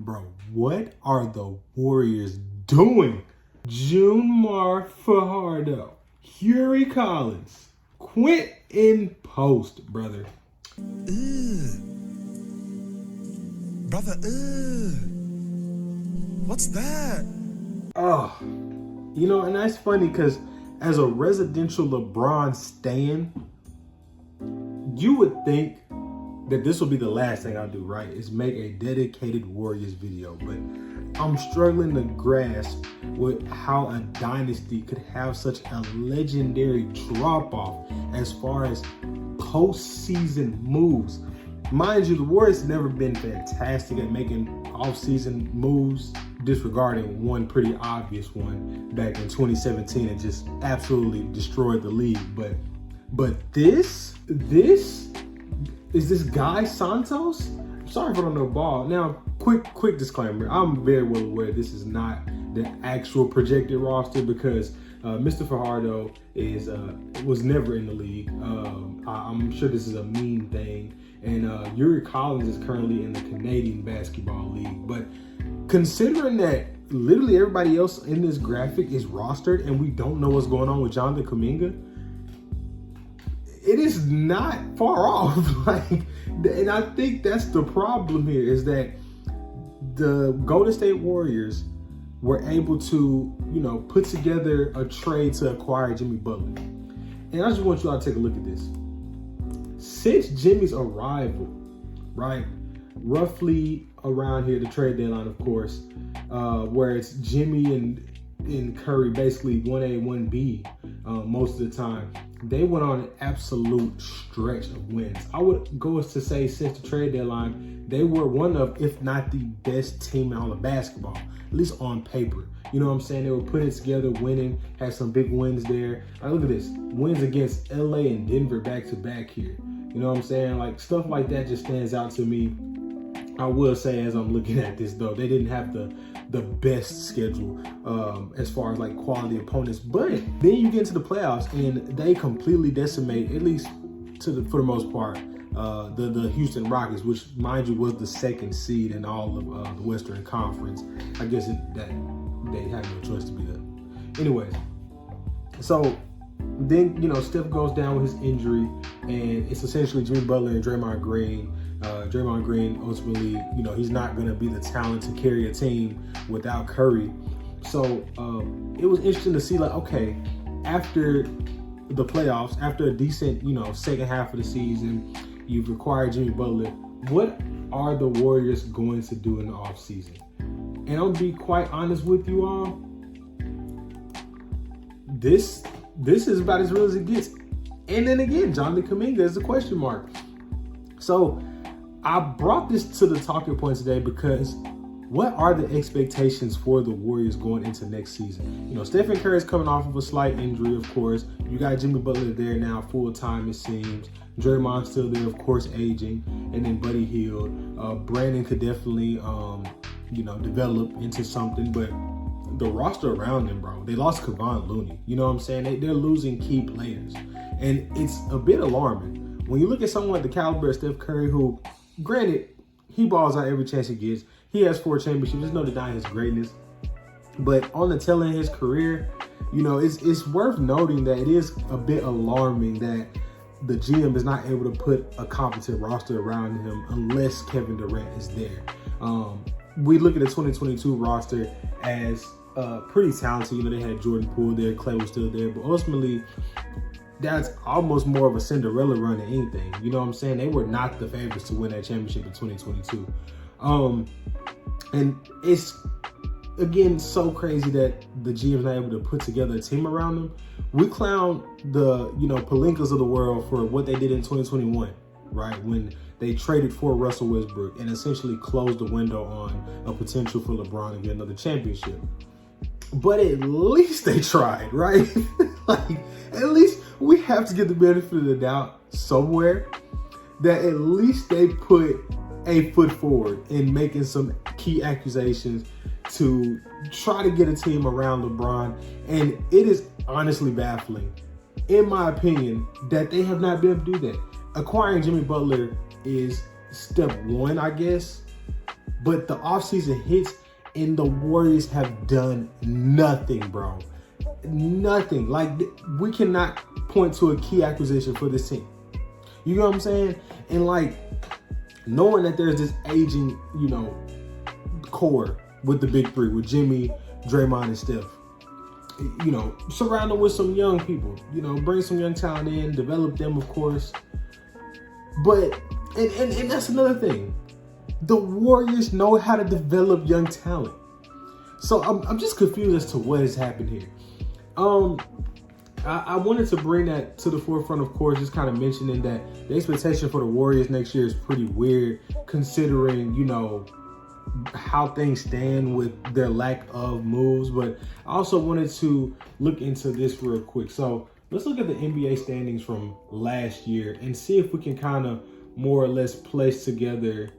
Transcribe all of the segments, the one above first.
Bro, what are the Warriors doing? Junmar Fajardo, Hury Collins, Quentin Post, brother. Brother, what's that? Oh, and that's funny because as a residential LeBron stan, you would think that this will be the last thing I'll do, right? Is make a dedicated Warriors video. But I'm struggling to grasp with how a dynasty could have such a legendary drop-off as far as postseason moves. Mind you, the Warriors have never been fantastic at making off-season moves, disregarding one pretty obvious one back in 2017 and just absolutely destroyed the league. But this is this Guy Santos? I'm sorry if I don't know ball. Now, quick disclaimer. I'm very well aware this is not the actual projected roster because Mr. Fajardo was never in the league. I'm sure this is a mean thing. And Hury Collins is currently in the Canadian Basketball League. But considering that literally everybody else in this graphic is rostered and we don't know what's going on with Jonathan Kuminga, it is not far off. And I think that's the problem here is that the Golden State Warriors were able to, put together a trade to acquire Jimmy Butler. And I just want you all to take a look at this. Since Jimmy's arrival, right, roughly around here, the trade deadline, of course, where it's Jimmy and Curry basically 1A, 1B most of the time, they went on an absolute stretch of wins. I would go as to say since the trade deadline, they were one of, if not the best team in all of basketball, at least on paper. You know what I'm saying? They were putting it together, winning, had some big wins there. Look at this, wins against LA and Denver back-to-back here. You know what I'm saying? Like, stuff like that just stands out to me. I will say, as I'm looking at this, though, they didn't have the best schedule as far as like quality opponents. But then you get into the playoffs and they completely decimate, at least for the most part, the Houston Rockets, which, mind you, was the second seed in all of the Western Conference. I guess that they had no choice to be that. Anyways, so then Steph goes down with his injury, and it's essentially Jimmy Butler and Draymond Green. Draymond Green ultimately, he's not going to be the talent to carry a team without Curry. So it was interesting to see, like, okay, after the playoffs, after a decent, second half of the season, you've acquired Jimmy Butler. What are the Warriors going to do in the offseason? And I'll be quite honest with you all. This is about as real as it gets. And then again, Jonathan Kuminga is a question mark. So I brought this to the talking point today because what are the expectations for the Warriors going into next season? Stephen Curry is coming off of a slight injury, of course. You got Jimmy Butler there now full time, it seems. Draymond's still there, of course, aging. And then Buddy Hield. Brandon could definitely, develop into something. But the roster around them, bro, they lost Kevon Looney. You know what I'm saying? They're losing key players. And it's a bit alarming. When you look at someone like the caliber of Steph Curry, who, granted, he balls out every chance he gets. He has 4 championships. There's no denying his greatness. But on the tail end of his career, it's worth noting that it is a bit alarming that the GM is not able to put a competent roster around him unless Kevin Durant is there. We look at the 2022 roster as pretty talented. They had Jordan Poole there, Clay was still there, but ultimately, that's almost more of a Cinderella run than anything. You know what I'm saying? They were not the favorites to win that championship in 2022. And it's, again, so crazy that the GM's not able to put together a team around them. We clown the, Pelinkas of the world for what they did in 2021, right? When they traded for Russell Westbrook and essentially closed the window on a potential for LeBron to get another championship. But at least they tried, right? At least we have to get the benefit of the doubt somewhere that at least they put a foot forward in making some key accusations to try to get a team around LeBron. And it is honestly baffling, in my opinion, that they have not been able to do that. Acquiring Jimmy Butler is step one, I guess. But the offseason hits and the Warriors have done nothing, bro. Nothing. Like, we cannot point to a key acquisition for this team. You know what I'm saying? And like, knowing that there's this aging, core with the big three, with Jimmy, Draymond, and Steph. Surround them with some young people. Bring some young talent in, develop them, of course. But, and that's another thing. The Warriors know how to develop young talent. So I'm just confused as to what has happened here. I wanted to bring that to the forefront, of course, just kind of mentioning that the expectation for the Warriors next year is pretty weird, considering, how things stand with their lack of moves. But I also wanted to look into this real quick. So let's look at the NBA standings from last year and see if we can kind of more or less place together,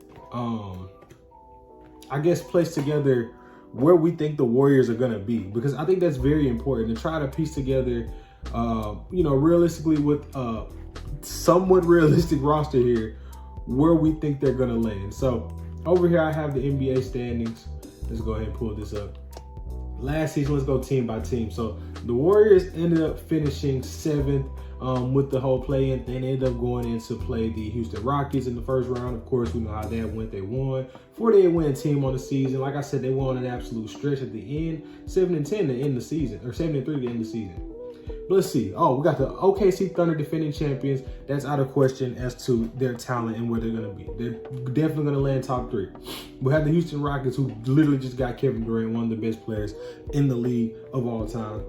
where we think the Warriors are going to be, because I think that's very important to try to piece together, realistically with a somewhat realistic roster here, where we think they're going to land. So over here, I have the NBA standings. Let's go ahead and pull this up. Last season, let's go team by team. So the Warriors ended up finishing 7th with the whole play-in. They ended up going in to play the Houston Rockets in the first round. Of course, we know how that went. They won. 48-win team on the season. Like I said, they won an absolute stretch at the end. 7-10 to end the season, or 7-3 to end the season. But let's see. Oh, we got the OKC Thunder defending champions. That's out of question as to their talent and where they're going to be. They're definitely going to land top 3. We have the Houston Rockets, who literally just got Kevin Durant, one of the best players in the league of all time.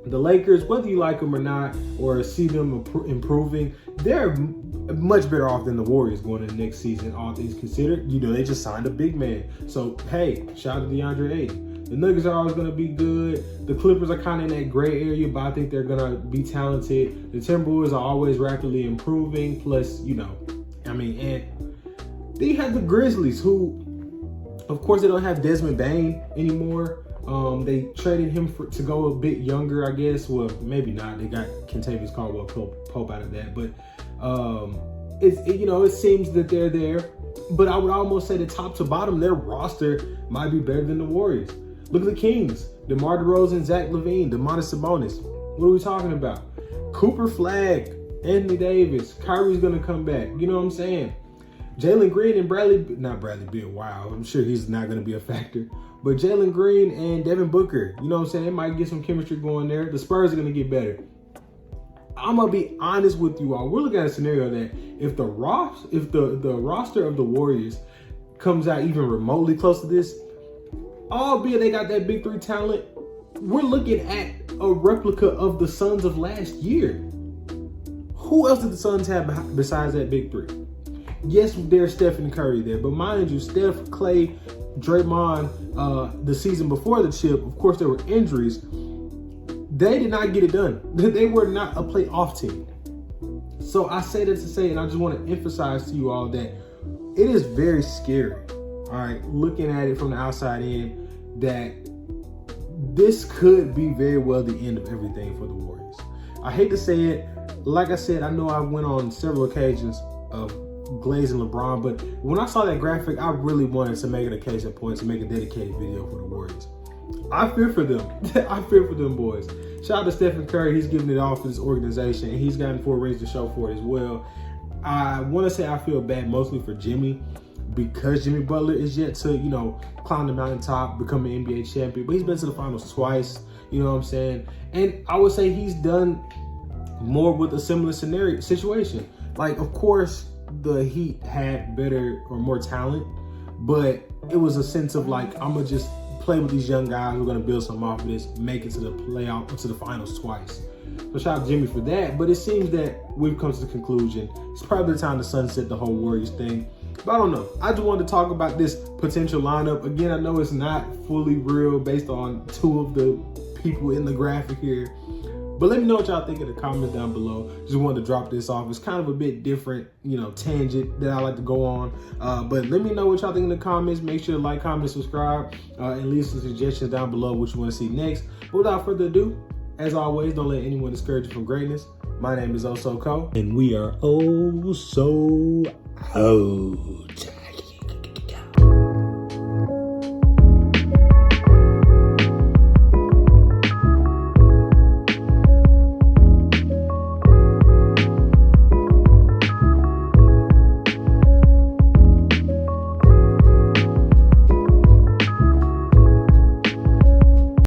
The Lakers, whether you like them or not, or see them improving, they're much better off than the Warriors going into next season, all things considered. They just signed a big man. So, hey, shout out to DeAndre Ayton. The Nuggets are always going to be good. The Clippers are kind of in that gray area, but I think they're going to be talented. The Timberwolves are always rapidly improving. Plus, and then you have the Grizzlies, who, of course, they don't have Desmond Bane anymore. They traded him to go a bit younger, I guess. Well, maybe not. They got Kentavious Caldwell-Pope out of that. But it seems that they're there. But I would almost say that top to bottom, their roster might be better than the Warriors. Look at the Kings. DeMar DeRozan, Zach LaVine, Domantas Sabonis. What are we talking about? Cooper Flagg, Anthony Davis. Kyrie's going to come back. You know what I'm saying? Jalen Green and Bradley Beal. Wow, I'm sure he's not going to be a factor. But Jalen Green and Devin Booker, you know what I'm saying? They might get some chemistry going there. The Spurs are going to get better. I'm going to be honest with you all. We're looking at a scenario that if the roster of the Warriors comes out even remotely close to this, albeit they got that big 3 talent, we're looking at a replica of the Suns of last year. Who else did the Suns have besides that big 3? Yes, there's Steph and Curry there, but mind you, Steph, Clay, Draymond, the season before the chip, of course, there were injuries. They did not get it done. They were not a playoff team. So I say that to say, and I just want to emphasize to you all that it is very scary, all right, looking at it from the outside in, that this could be very well the end of everything for the Warriors. I hate to say it. Like I said, I know I went on several occasions of glazing LeBron, but when I saw that graphic, I really wanted to make it a case in point to make a dedicated video for the Warriors. I fear for them. I fear for them boys. Shout out to Stephen Curry. He's giving it all for this organization, and he's gotten 4 rings to show for it as well. I want to say I feel bad mostly for Jimmy, because Jimmy Butler is yet to, climb the mountaintop, become an NBA champion, but he's been to the finals twice, you know what I'm saying? And I would say he's done more with a similar situation. Like, of course, the Heat had better or more talent, but it was a sense of like, I'm going to just play with these young guys. We're going to build something off of this, make it to the playoff, to the finals twice. So shout out to Jimmy for that. But it seems that we've come to the conclusion it's probably the time to sunset the whole Warriors thing. But I don't know. I just wanted to talk about this potential lineup. Again, I know it's not fully real based on 2 of the people in the graphic here. But let me know what y'all think in the comments down below. Just wanted to drop this off. It's kind of a bit different, tangent that I like to go on. But let me know what y'all think in the comments. Make sure to like, comment, subscribe, and leave some suggestions down below what you want to see next. But without further ado, as always, don't let anyone discourage you from greatness. My name is Osoko, and we are oh so out.